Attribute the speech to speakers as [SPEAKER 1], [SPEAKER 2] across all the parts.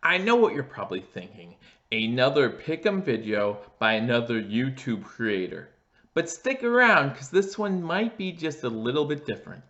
[SPEAKER 1] I know what you're probably thinking. Another pick'em video by another YouTube creator. But stick around because this one might be just a little bit different.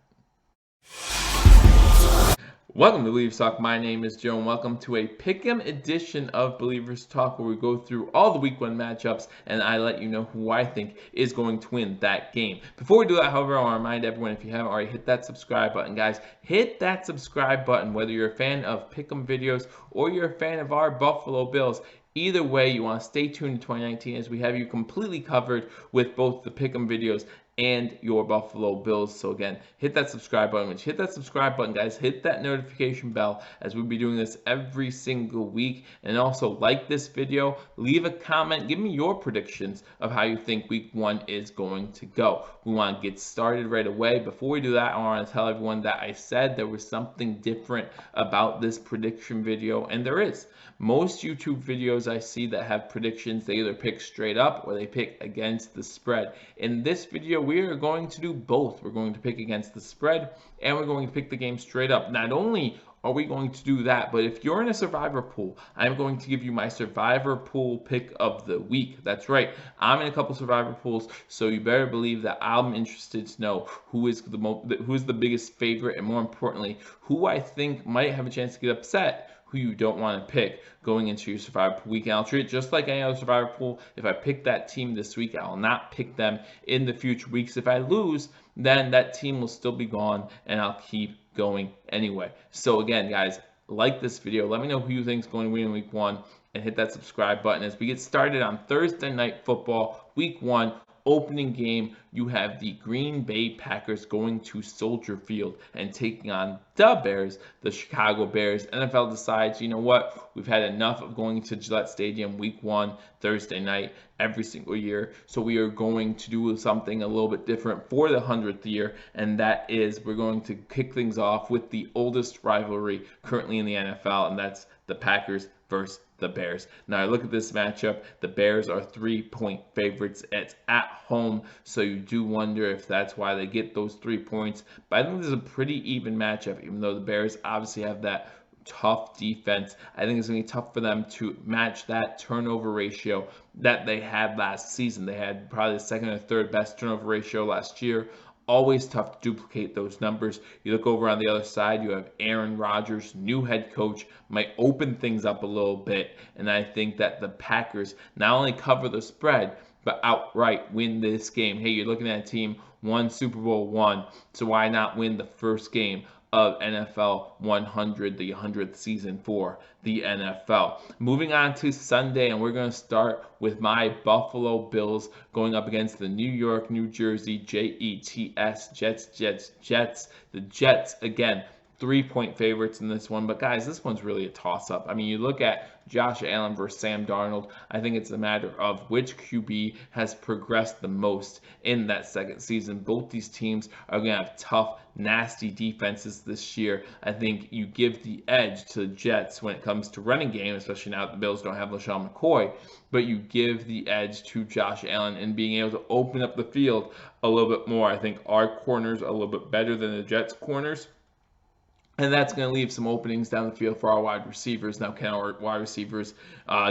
[SPEAKER 1] Welcome to Billievers Talk. My name is Joe, and welcome to a pick'em edition of Billievers Talk, where we go through all the Week 1 matchups, and I let you know who I think is going to win that game. Before we do that, however, I want to remind everyone, if you haven't already, hit that subscribe button, guys. Hit that subscribe button, whether you're a fan of pick'em videos or you're a fan of our Buffalo Bills. Either way, you want to stay tuned in 2019 as we have you completely covered with both the pick'em videos and your Buffalo Bills. So again, hit that subscribe button. When you hit that subscribe button, guys, hit that notification bell as we'll be doing this every single week. And also like this video, leave a comment, give me your predictions of how you think Week 1 is going to go. We want to get started right away. Before we do that, I want to tell everyone that I said there was something different about this prediction video, and there is. Most YouTube videos I see that have predictions, they either pick straight up or they pick against the spread. In this video, we are going to do both. We're going to pick against the spread and we're going to pick the game straight up. Not only are we going to do that, but if you're in a survivor pool, I'm going to give you my survivor pool pick of the week. That's right, I'm in a couple survivor pools, so you better believe that I'm interested to know who is the biggest favorite, and more importantly, who I think might have a chance to get upset, who you don't want to pick going into your survivor pool week. And I'll treat it just like any other survivor pool. If I pick that team this week, I will not pick them in the future weeks. If I lose, then that team will still be gone and I'll keep going anyway. So again, guys, like this video. Let me know who you think is going to win in Week 1 and hit that subscribe button as we get started on Thursday Night Football, Week 1. Opening game, you have the Green Bay Packers going to Soldier Field and taking on the Bears, the Chicago Bears. NFL decides, you know what, we've had enough of going to Gillette Stadium Week 1, Thursday night, every single year. So we are going to do something a little bit different for the 100th year, and that is we're going to kick things off with the oldest rivalry currently in the NFL, and that's the Packers versus the Bears. Now I look at this matchup, the Bears are 3-point favorites. It's at home, so you do wonder if that's why they get those 3 points. But I think this is a pretty even matchup, even though the Bears obviously have that tough defense. I think it's going to be tough for them to match that turnover ratio that they had last season. They had probably the second or third best turnover ratio last year. Always tough to duplicate those numbers. You look over on the other side, you have Aaron Rodgers, new head coach, might open things up a little bit. And I think that the Packers not only cover the spread, but outright win this game. Hey, you're looking at a team won Super Bowl I, so why not win the first game of NFL 100, the 100th season for the NFL. Moving on to Sunday, and we're going to start with my Buffalo Bills going up against the New York, New Jersey, Jets, Jets. The Jets, again, 3-point favorites in this one. But guys, this one's really a toss-up. I mean, you look at Josh Allen versus Sam Darnold. I think it's a matter of which QB has progressed the most in that second season. Both these teams are going to have tough, nasty defenses this year. I think you give the edge to the Jets when it comes to running game, especially now that the Bills don't have LaShawn McCoy, but you give the edge to Josh Allen in being able to open up the field a little bit more. I think our corners are a little bit better than the Jets' corners. And that's going to leave some openings down the field for our wide receivers. Now, can our wide receivers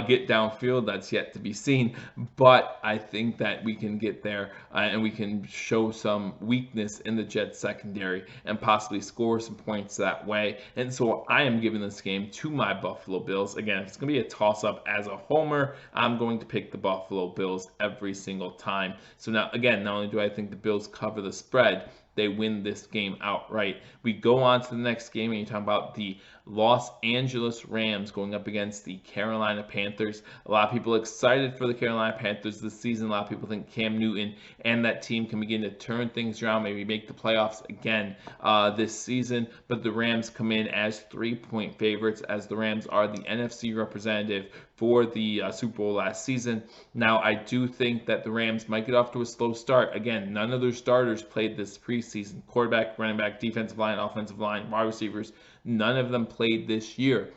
[SPEAKER 1] get downfield? That's yet to be seen. But I think that we can get there and we can show some weakness in the Jets secondary and possibly score some points that way. And so I am giving this game to my Buffalo Bills. Again, if it's going to be a toss-up as a homer, I'm going to pick the Buffalo Bills every single time. So now, again, not only do I think the Bills cover the spread, they win this game outright. We go on to the next game, and you talk about the Los Angeles Rams going up against the Carolina Panthers. A lot of people excited for the Carolina Panthers this season. A lot of people think Cam Newton and that team can begin to turn things around, maybe make the playoffs again this season. But the Rams come in as 3-point favorites, as the Rams are the NFC representative for the Super Bowl last season. Now, I do think that the Rams might get off to a slow start. Again, none of their starters played this preseason. Quarterback, running back, defensive line, offensive line, wide receivers, none of them played this year,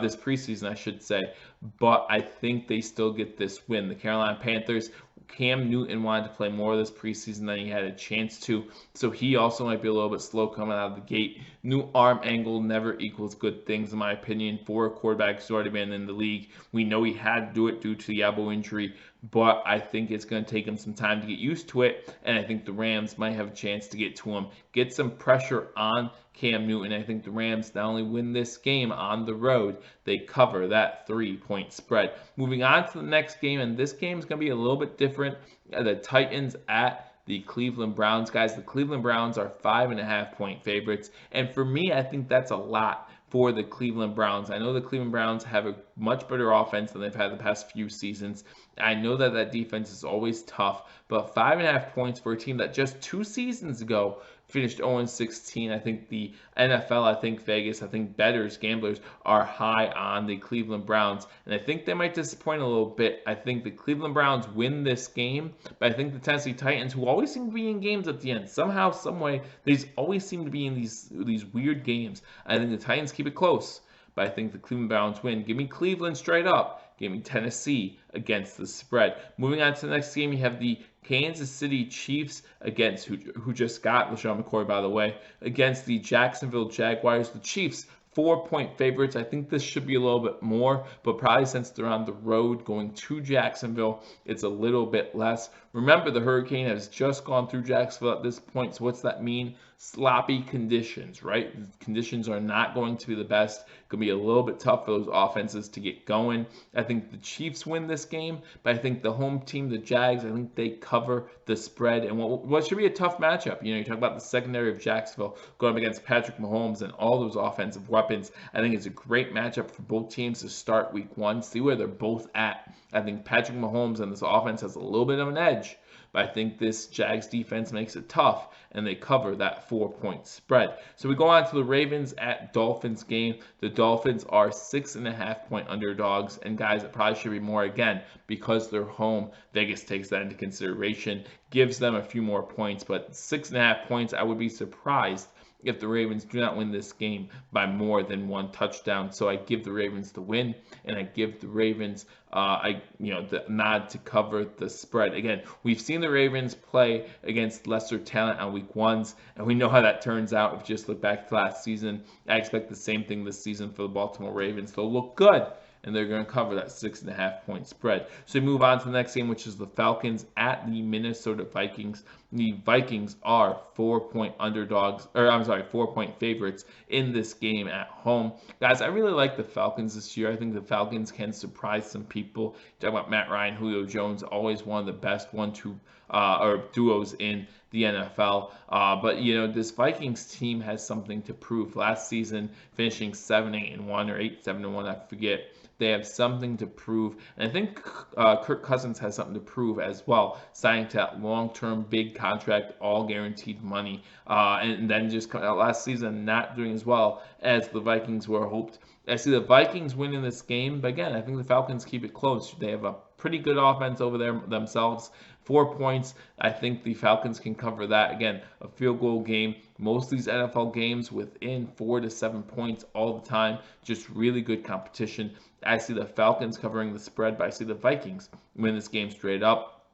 [SPEAKER 1] this preseason, I should say. But I think they still get this win. The Carolina Panthers Cam Newton wanted to play more of this preseason than he had a chance to, so he also might be a little bit slow coming out of the gate. New arm angle never equals good things, in my opinion, for a quarterback who's already been in the league. We know he had to do it due to the elbow injury, but I think it's going to take him some time to get used to it, and I think the Rams might have a chance to get to him, get some pressure on Cam Newton. I think the Rams not only win this game on the road, they cover that 3-point spread. Moving on to the next game, and this game is going to be a little bit different. The Titans at the Cleveland Browns. Guys, the Cleveland Browns are 5.5-point favorites, and for me, I think that's a lot for the Cleveland Browns. I know the Cleveland Browns have a much better offense than they've had the past few seasons. I know that defense is always tough, but 5.5 points for a team that just 2 seasons ago finished 0-16. I think the NFL, I think Vegas, I think bettors, gamblers are high on the Cleveland Browns, and I think they might disappoint a little bit. I think the Cleveland Browns win this game, but I think the Tennessee Titans, who always seem to be in games at the end, somehow, someway, they always seem to be in these weird games. I think the Titans keep it close, but I think the Cleveland Browns win. Give me Cleveland straight up. Give me Tennessee against the spread. Moving on to the next game, you have the Kansas City Chiefs against, who just got LaShawn McCoy, by the way, against the Jacksonville Jaguars. The Chiefs, 4-point favorites. I think this should be a little bit more, but probably since they're on the road going to Jacksonville, it's a little bit less. Remember, the hurricane has just gone through Jacksonville at this point, so what's that mean? Sloppy conditions, right? Conditions are not going to be the best. It's going to be a little bit tough for those offenses to get going. I think the Chiefs win this game, but I think the home team, the Jags, I think they cover the spread. And what should be a tough matchup. You talk about the secondary of Jacksonville going up against Patrick Mahomes and all those offensive weapons. I think it's a great matchup for both teams to start week 1, see where they're both at. I think Patrick Mahomes and this offense has a little bit of an edge, but I think this Jags defense makes it tough, and they cover that 4-point spread. So we go on to the Ravens at Dolphins game. The Dolphins are 6.5-point underdogs, and guys, it probably should be more again because they're home. Vegas takes that into consideration, gives them a few more points, but 6.5 points, I would be surprised if the Ravens do not win this game by more than 1 touchdown. So I give the Ravens the win, and I give the Ravens the nod to cover the spread. Again, we've seen the Ravens play against lesser talent on week 1s, and we know how that turns out. If you just look back to last season, I expect the same thing this season for the Baltimore Ravens. They'll look good, and they're going to cover that 6.5-point spread. So we move on to the next game, which is the Falcons at the Minnesota Vikings. The Vikings are 4-point underdogs, or I'm sorry, 4-point favorites in this game at home. Guys, I really like the Falcons this year. I think the Falcons can surprise some people. Talk about Matt Ryan, Julio Jones, always one of the best 1-2 or duos in the NFL. But this Vikings team has something to prove. Last season, finishing 7-8-1 or 8-7-1, I forget. They have something to prove, and I think Kirk Cousins has something to prove as well, signing to that long-term big contract, all guaranteed money, and then just last season not doing as well as the Vikings were hoped. I see the Vikings winning this game, but again, I think the Falcons keep it close. They have a pretty good offense over there themselves. 4 points. I think the Falcons can cover that. Again, a field goal game. Most of these NFL games within 4 to 7 points all the time. Just really good competition. I see the Falcons covering the spread, but I see the Vikings win this game straight up.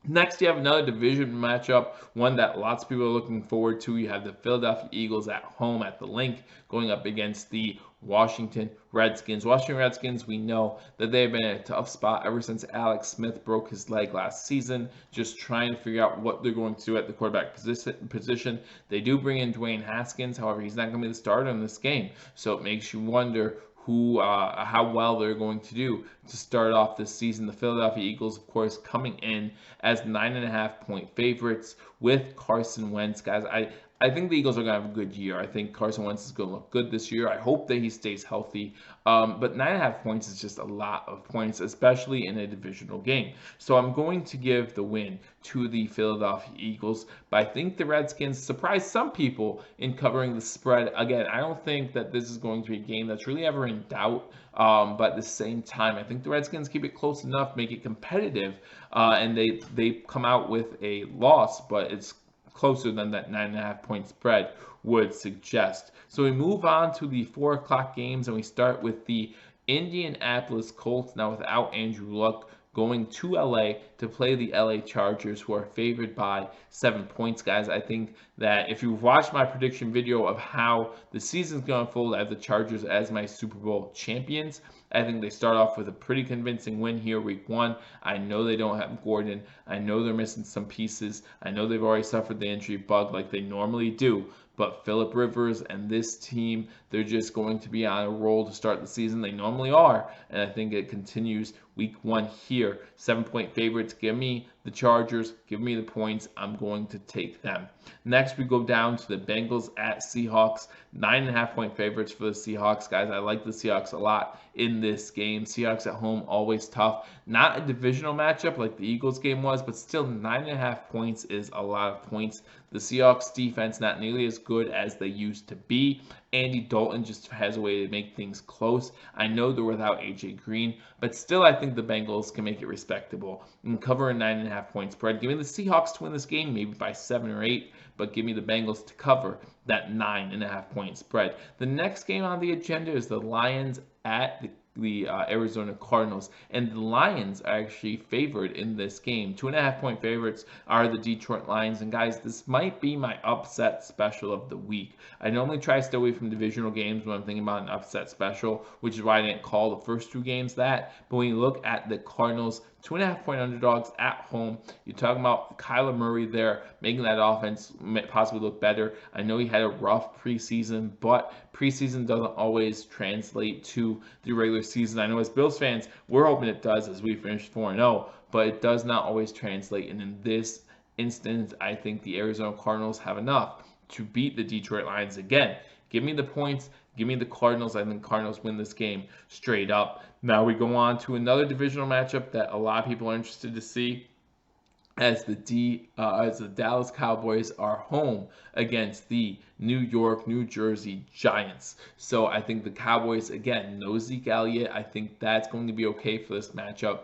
[SPEAKER 1] Next, you have another division matchup, one that lots of people are looking forward to. You have the Philadelphia Eagles at home at the Link going up against the Washington Redskins. Washington Redskins, we know that they've been in a tough spot ever since Alex Smith broke his leg last season, just trying to figure out what they're going to do at the quarterback position. They do bring in Dwayne Haskins, however, he's not going to be the starter in this game, so it makes you wonder how well they're going to do to start off this season. The Philadelphia Eagles, of course, coming in as 9.5-point favorites with Carson Wentz. Guys, I think the Eagles are going to have a good year. I think Carson Wentz is going to look good this year. I hope that he stays healthy. But 9.5 points is just a lot of points, especially in a divisional game. So I'm going to give the win to the Philadelphia Eagles. But I think the Redskins surprised some people in covering the spread. Again, I don't think that this is going to be a game that's really ever in doubt. But at the same time, I think the Redskins keep it close enough, make it competitive. And they come out with a loss, but it's closer than that 9.5-point spread would suggest. So we move on to the 4 o'clock games, and we start with the Indianapolis Colts, now without Andrew Luck, going to LA to play the LA Chargers, who are favored by 7 points, guys. I think that if you've watched my prediction video of how the season's going to unfold, I have the Chargers as my Super Bowl champions. I think they start off with a pretty convincing win here week 1. I know they don't have Gordon. I know they're missing some pieces. I know they've already suffered the injury bug like they normally do. But Phillip Rivers and this team, they're just going to be on a roll to start the season. They normally are. And I think it continues week 1 here. 7-point favorites. Give me the Chargers. Give me the points. I'm going to take them. Next, we go down to the Bengals at Seahawks. 9.5-point favorites for the Seahawks, guys. I like the Seahawks a lot in this game. Seahawks at home, always tough. Not a divisional matchup like the Eagles game was, but still 9.5 points is a lot of points. The Seahawks defense not nearly as good as they used to be. Andy Dalton just has a way to make things close. I know they're without A.J. Green, but still I think the Bengals can make it respectable and cover a 9.5-point spread. Give me the Seahawks to win this game, maybe by 7 or 8, but give me the Bengals to cover that 9.5-point spread. The next game on the agenda is the Lions at the Arizona Cardinals, and the Lions are actually favored in this game. 2.5-point favorites are the Detroit Lions, and guys, this might be my upset special of the week. I normally try to stay away from divisional games when I'm thinking about an upset special, which is why I didn't call the first 2 games that. But when you look at the Cardinals, 2.5-point underdogs at home. You're talking about Kyler Murray there, making that offense possibly look better. I know he had a rough preseason, but preseason doesn't always translate to the regular season. I know as Bills fans, we're hoping it does as we finish 4-0, but it does not always translate. And in this instance, I think the Arizona Cardinals have enough to beat the Detroit Lions again. Give me the points. Give me the Cardinals. I think Cardinals win this game straight up. Now we go on to another divisional matchup that a lot of people are interested to see, as the Dallas Cowboys are home against the New Jersey Giants. So I think the Cowboys, again, no Zeke Elliott. I think that's going to be okay for this matchup.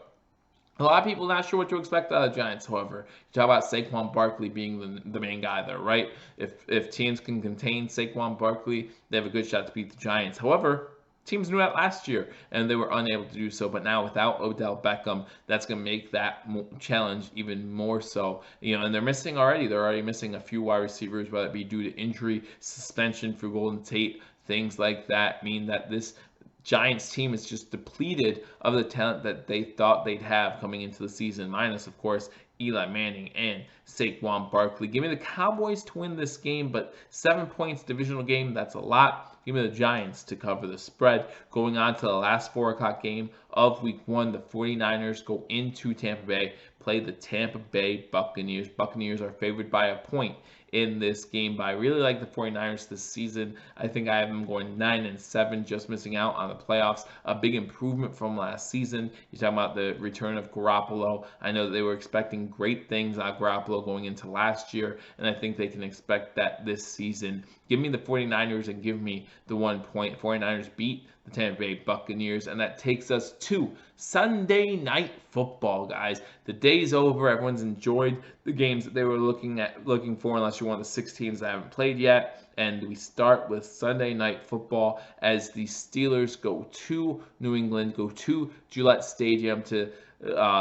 [SPEAKER 1] A lot of people not sure what to expect out of the Giants, however. You talk about Saquon Barkley being the main guy there, right? If teams can contain Saquon Barkley, they have a good shot to beat the Giants. However, teams knew that last year, and they were unable to do so. But now without Odell Beckham, that's going to make that challenge even more so. And they're missing already. They're already missing a few wide receivers, whether it be due to injury, suspension for Golden Tate, things like that mean that this Giants team is just depleted of the talent that they thought they'd have coming into the season, minus, of course, Eli Manning and Saquon Barkley. Give me the Cowboys to win this game, but 7 points, divisional game, that's a lot. Give me the Giants to cover the spread. Going on to the last 4 o'clock game of week 1, the 49ers go into Tampa Bay, play the Tampa Bay Buccaneers. Buccaneers are favored by a point in this game, but I really like the 49ers this season. I think I have them going 9-7, just missing out on the playoffs. A big improvement from last season. You're talking about the return of Garoppolo. I know that they were expecting great things out of Garoppolo going into last year, and I think they can expect that this season. Give me the 49ers and give me the 1 point. 49ers beat the Tampa Bay Buccaneers, and that takes us to Sunday Night Football, guys. The day's over. Everyone's enjoyed the games that they were looking for, unless you're one of the 6 teams that haven't played yet. And we start with Sunday Night Football as the Steelers go to New England, go to Gillette Stadium to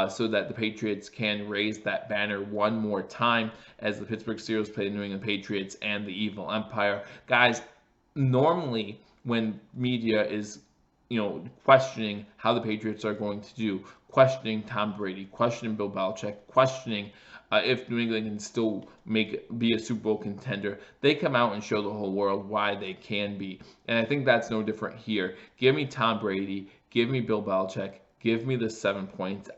[SPEAKER 1] so that the Patriots can raise that banner one more time as the Pittsburgh Steelers play the New England Patriots and the Evil Empire. Guys, normally when media is questioning how the Patriots are going to do, questioning Tom Brady, questioning Bill Belichick, questioning if New England can still be a Super Bowl contender, they come out and show the whole world why they can be. And I think that's no different here. Give me Tom Brady, give me Bill Belichick, give me the 7 points.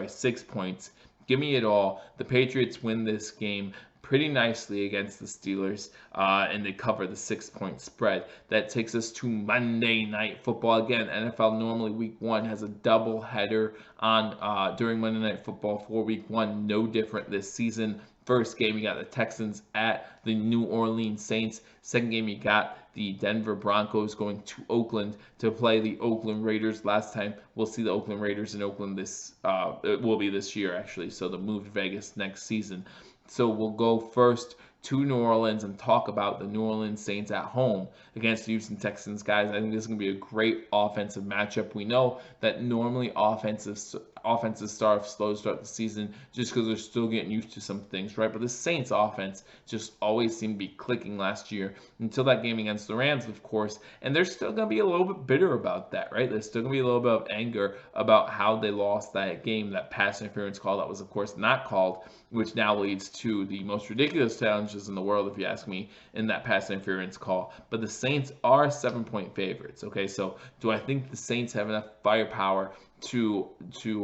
[SPEAKER 1] 6 points. Give me it all. The Patriots win this game pretty nicely against the Steelers, and they cover the 6-point spread. That takes us to Monday Night Football. Again, NFL normally week 1 has a double header on during Monday Night Football for week 1. No different this season. First game, you got the Texans at the New Orleans Saints. Second game, you got the Denver Broncos going to Oakland to play the Oakland Raiders. Last time we'll see the Oakland Raiders in Oakland it will be this year, actually. So they'll move to Vegas next season. So we'll go first to New Orleans and talk about the New Orleans Saints at home against the Houston Texans. Guys, I think this is going to be a great offensive matchup. We know that normally offenses offenses start slow start the season just because they're still getting used to some things, right? But the Saints offense just always seemed to be clicking last year until that game against the Rams, of course. And they're still going to be a little bit bitter about that, right? There's still going to be a little bit of anger about how they lost that game, that pass interference call that was, of course, not called, which now leads to the most ridiculous challenges in the world, if you ask me, in that pass interference call. But the Saints are 7-point favorites, okay? So do I think the Saints have enough firepower to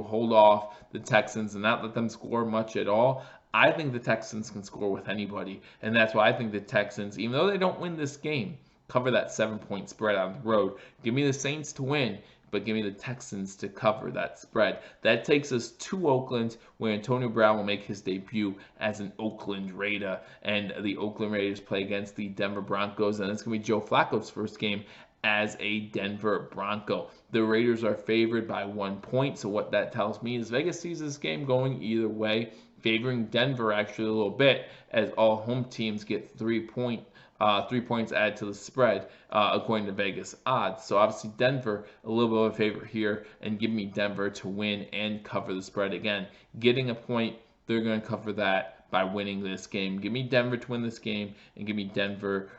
[SPEAKER 1] hold off the Texans and not let them score much at all? I think the Texans can score with anybody, and that's why I think the Texans, even though they don't win this game, cover that 7-point spread on the road. Give me the Saints to win, but give me the Texans to cover that spread. That takes us to Oakland, where Antonio Brown will make his debut as an Oakland Raider, and the Oakland Raiders play against the Denver Broncos, and it's going to be Joe Flacco's first game as a Denver Bronco. The Raiders are favored by 1 point, so what that tells me is Vegas sees this game going either way, favoring Denver actually a little bit, as all home teams get 3 points added to the spread, according to Vegas odds. So obviously Denver, a little bit of a favorite here, and give me Denver to win and cover the spread. Again, getting a point, they're going to cover that by winning this game. Give me Denver to win this game, and give me Denver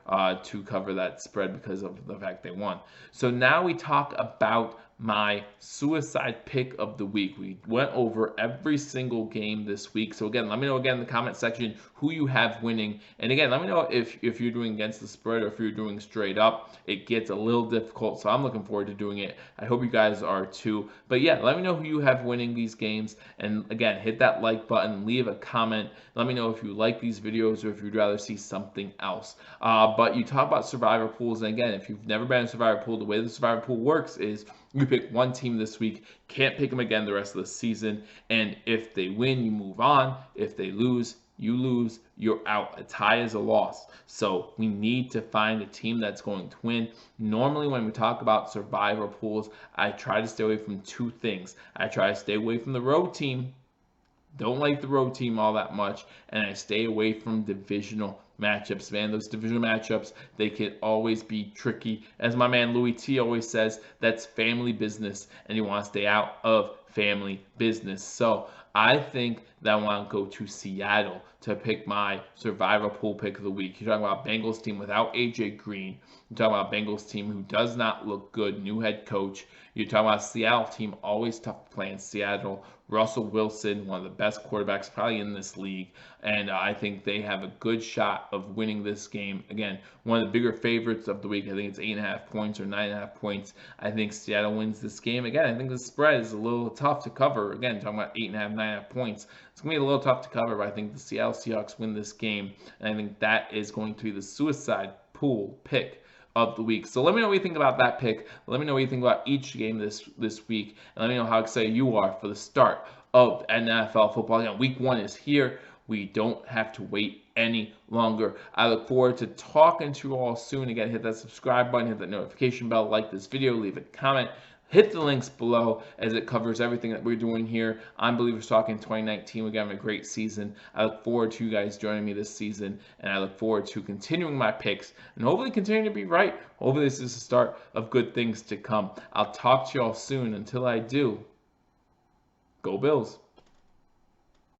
[SPEAKER 1] to cover that spread because of the fact they won. So now we talk about my suicide pick of the week. We went over every single game this week. So again, let me know again in the comment section who you have winning. And again, let me know if you're doing against the spread or if you're doing straight up. It gets a little difficult, so I'm looking forward to doing it. I hope you guys are too. But yeah, let me know who you have winning these games. And again, hit that like button, leave a comment. Let me know if you like these videos or if you'd rather see something else. But you talk about survivor pools, and again, if you've never been in a survivor pool, the way the survivor pool works is you pick one team this week, can't pick them again the rest of the season, and if they win, you move on. If they lose, you lose, you're out. A tie is a loss. So we need to find a team that's going to win. Normally when we talk about survivor pools, I try to stay away from 2 things. I try to stay away from the road team. Don't like the road team all that much, and I stay away from divisional matchups, man. Those divisional matchups, they can always be tricky. As my man Louis T always says, that's family business, and you want to stay out of family business. So I think that I want to go to Seattle to pick my survivor pool pick of the week. You're talking about Bengals team without AJ Green. You're talking about Bengals team who does not look good, new head coach. You're talking about Seattle team, always tough to play in Seattle. Russell Wilson, one of the best quarterbacks probably in this league, and I think they have a good shot of winning this game. Again, one of the bigger favorites of the week. I think it's 8.5 points or 9.5 points. I think Seattle wins this game. Again, I think the spread is a little tough to cover. Again, talking about 8.5, 9.5 points. It's going to be a little tough to cover, but I think the Seattle Seahawks win this game, and I think that is going to be the suicide pool pick of the week. So let me know what you think about that pick. Let me know what you think about each game this week, and let me know how excited you are for the start of NFL football. Again, week 1 is here. We don't have to wait any longer. I look forward to talking to you all soon. Again, hit that subscribe button, hit that notification bell, like this video, leave a comment. Hit the links below as it covers everything that we're doing here on Believers Talk in 2019. We're having a great season. I look forward to you guys joining me this season, and I look forward to continuing my picks and hopefully continuing to be right. Hopefully this is the start of good things to come. I'll talk to you all soon. Until I do, go Bills.